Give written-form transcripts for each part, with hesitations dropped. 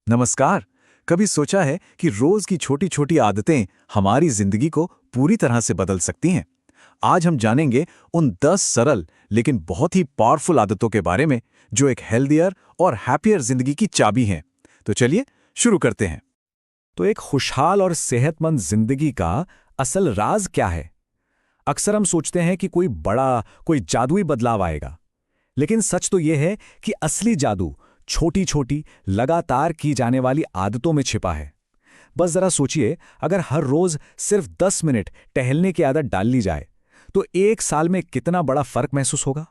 नमस्कार। कभी सोचा है कि रोज की छोटी छोटी आदतें हमारी जिंदगी को पूरी तरह से बदल सकती हैं? आज हम जानेंगे उन 10 सरल लेकिन बहुत ही पावरफुल आदतों के बारे में जो एक हेल्दियर और हैप्पियर जिंदगी की चाबी हैं। तो चलिए शुरू करते हैं। तो एक खुशहाल और सेहतमंद जिंदगी का असल राज क्या है? अक्सर हम सोचते हैं कि कोई जादुई बदलाव आएगा। लेकिन सच तो यह है कि असली जादू छोटी छोटी लगातार की जाने वाली आदतों में छिपा है। बस जरा सोचिए, अगर हर रोज सिर्फ 10 मिनट टहलने की आदत डाल ली जाए तो एक साल में कितना बड़ा फर्क महसूस होगा।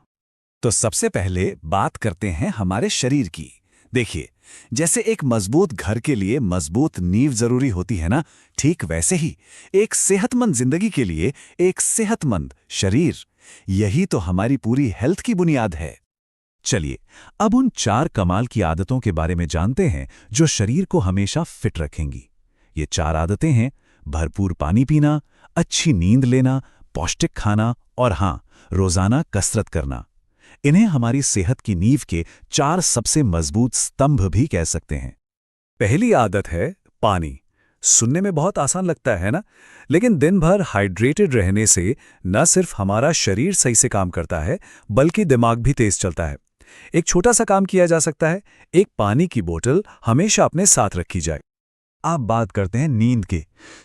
तो सबसे पहले बात करते हैं हमारे शरीर की। देखिए, जैसे एक मजबूत घर के लिए मजबूत नींव जरूरी होती है ना, ठीक वैसे ही एक सेहतमंद जिंदगी के लिए एक सेहतमंद शरीर, यही तो हमारी पूरी हेल्थ की बुनियाद है। चलिए अब उन 4 कमाल की आदतों के बारे में जानते हैं जो शरीर को हमेशा फिट रखेंगी। ये 4 आदतें हैं: भरपूर पानी पीना, अच्छी नींद लेना, पौष्टिक खाना और हाँ, रोजाना कसरत करना। इन्हें हमारी सेहत की नींव के 4 सबसे मजबूत स्तंभ भी कह सकते हैं। पहली आदत है पानी। सुनने में बहुत आसान लगता है ना, लेकिन दिन भर हाइड्रेटेड रहने से न सिर्फ हमारा शरीर सही से काम करता है, बल्कि दिमाग भी तेज चलता है। एक छोटा सा काम किया जा सकता है, एक पानी की बोतल हमेशा अपने साथ रखी जाए। आप बात करते हैं नींद की।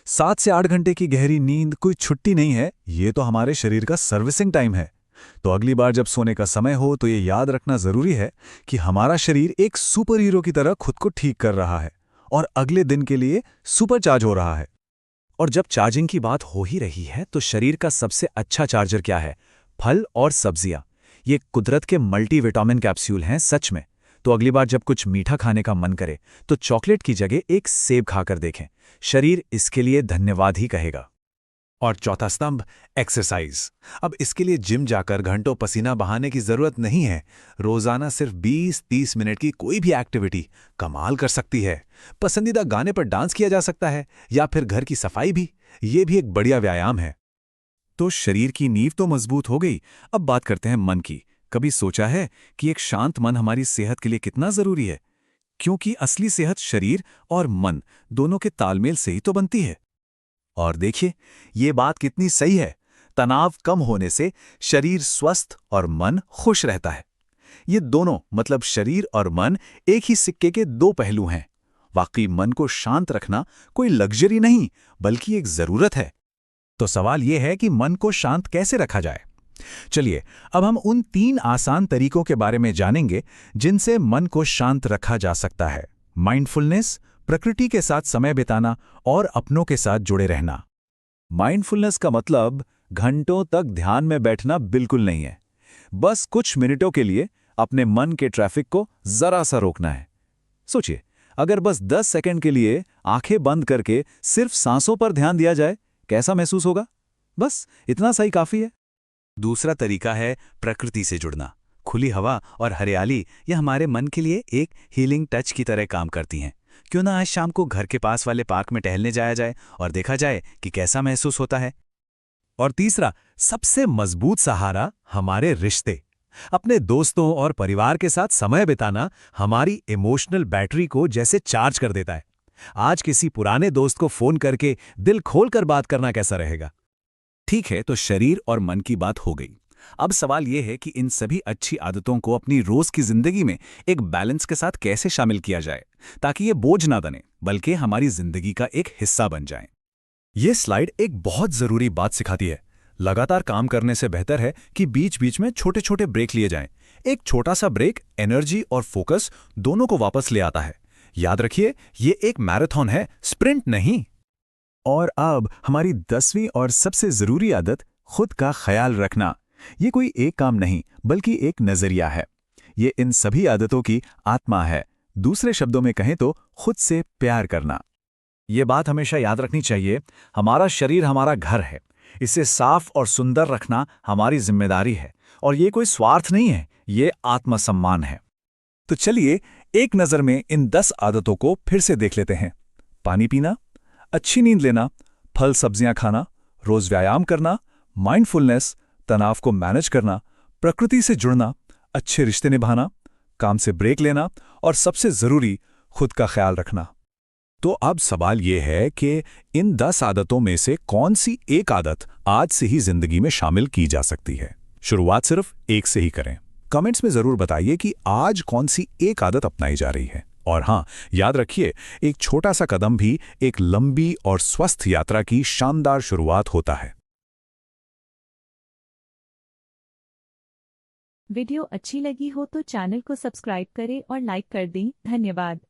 7 से 8 घंटे की गहरी नींद कोई छुट्टी नहीं है, ये तो हमारे शरीर का सर्विसिंग टाइम है। तो अगली बार जब सोने का समय हो तो ये याद रखना जरूरी है कि हमारा शरीर एक सुपर हीरो की तरह खुद को ठीक कर रहा है और अगले दिन के लिए सुपर चार्ज हो रहा है। और जब चार्जिंग की बात हो ही रही है, तो शरीर का सबसे अच्छा चार्जर क्या है? फल और सब्जियां। ये कुदरत के मल्टीविटामिन कैप्सूल हैं सच में। तो अगली बार जब कुछ मीठा खाने का मन करे तो चॉकलेट की जगह एक सेब खाकर देखें। शरीर इसके लिए धन्यवाद ही कहेगा। और चौथा स्तंभ, एक्सरसाइज। अब इसके लिए जिम जाकर घंटों पसीना बहाने की जरूरत नहीं है। रोजाना सिर्फ 20-30 मिनट की कोई भी एक्टिविटी कमाल कर सकती है। पसंदीदा गाने पर डांस किया जा सकता है या फिर घर की सफाई भी, ये भी एक बढ़िया व्यायाम है। तो शरीर की नींव तो मजबूत हो गई, अब बात करते हैं मन की। कभी सोचा है कि एक शांत मन हमारी सेहत के लिए कितना जरूरी है? क्योंकि असली सेहत शरीर और मन दोनों के तालमेल से ही तो बनती है। और देखिए, ये बात कितनी सही है। तनाव कम होने से शरीर स्वस्थ और मन खुश रहता है। ये दोनों मतलब शरीर और मन एक ही सिक्के के 2 पहलू हैं। वाकई मन को शांत रखना कोई लग्जरी नहीं, बल्कि एक जरूरत है। तो सवाल यह है कि मन को शांत कैसे रखा जाए। चलिए अब हम उन 3 आसान तरीकों के बारे में जानेंगे जिनसे मन को शांत रखा जा सकता है। माइंडफुलनेस, प्रकृति के साथ समय बिताना और अपनों के साथ जुड़े रहना। माइंडफुलनेस का मतलब घंटों तक ध्यान में बैठना बिल्कुल नहीं है। बस कुछ मिनटों के लिए अपने मन के ट्रैफिक को जरा सा रोकना है। सोचिए, अगर बस 10 सेकंड के लिए आंखें बंद करके सिर्फ सांसों पर ध्यान दिया जाए, कैसा महसूस होगा? बस इतना सा ही काफी है। दूसरा तरीका है प्रकृति से जुड़ना। खुली हवा और हरियाली ये हमारे मन के लिए एक हीलिंग टच की तरह काम करती हैं। क्यों ना आज शाम को घर के पास वाले पार्क में टहलने जाया जाए और देखा जाए कि कैसा महसूस होता है। और तीसरा, सबसे मजबूत सहारा, हमारे रिश्ते। अपने दोस्तों और परिवार के साथ समय बिताना हमारी इमोशनल बैटरी को जैसे चार्ज कर देता है। आज किसी पुराने दोस्त को फोन करके दिल खोलकर बात करना कैसा रहेगा? ठीक है, तो शरीर और मन की बात हो गई। अब सवाल यह है कि इन सभी अच्छी आदतों को अपनी रोज की जिंदगी में एक बैलेंस के साथ कैसे शामिल किया जाए ताकि ये बोझ ना बने बल्कि हमारी जिंदगी का एक हिस्सा बन जाए। ये स्लाइड एक बहुत जरूरी बात सिखाती है। लगातार काम करने से बेहतर है कि बीच बीच में छोटे छोटे ब्रेक लिए जाएं। एक छोटा सा ब्रेक एनर्जी और फोकस दोनों को वापस ले आता है। याद रखिए, ये एक मैराथन है, स्प्रिंट नहीं। और अब हमारी 10वीं और सबसे जरूरी आदत, खुद का ख्याल रखना। ये कोई एक काम नहीं बल्कि एक नजरिया है। ये इन सभी आदतों की आत्मा है। दूसरे शब्दों में कहें तो खुद से प्यार करना। ये बात हमेशा याद रखनी चाहिए, हमारा शरीर हमारा घर है। इसे साफ और सुंदर रखना हमारी जिम्मेदारी है और ये कोई स्वार्थ नहीं है, ये आत्मसम्मान है। तो चलिए एक नज़र में इन 10 आदतों को फिर से देख लेते हैं। पानी पीना, अच्छी नींद लेना, फल सब्जियां खाना, रोज व्यायाम करना, माइंडफुलनेस, तनाव को मैनेज करना, प्रकृति से जुड़ना, अच्छे रिश्ते निभाना, काम से ब्रेक लेना और सबसे जरूरी खुद का ख्याल रखना। तो अब सवाल यह है कि इन 10 आदतों में से कौन सी एक आदत आज से ही जिंदगी में शामिल की जा सकती है। शुरुआत सिर्फ एक से ही करें। कमेंट्स में जरूर बताइए कि आज कौन सी एक आदत अपनाई जा रही है। और हाँ, याद रखिए, एक छोटा सा कदम भी एक लंबी और स्वस्थ यात्रा की शानदार शुरुआत होता है। वीडियो अच्छी लगी हो तो चैनल को सब्सक्राइब करें और लाइक कर दें। धन्यवाद।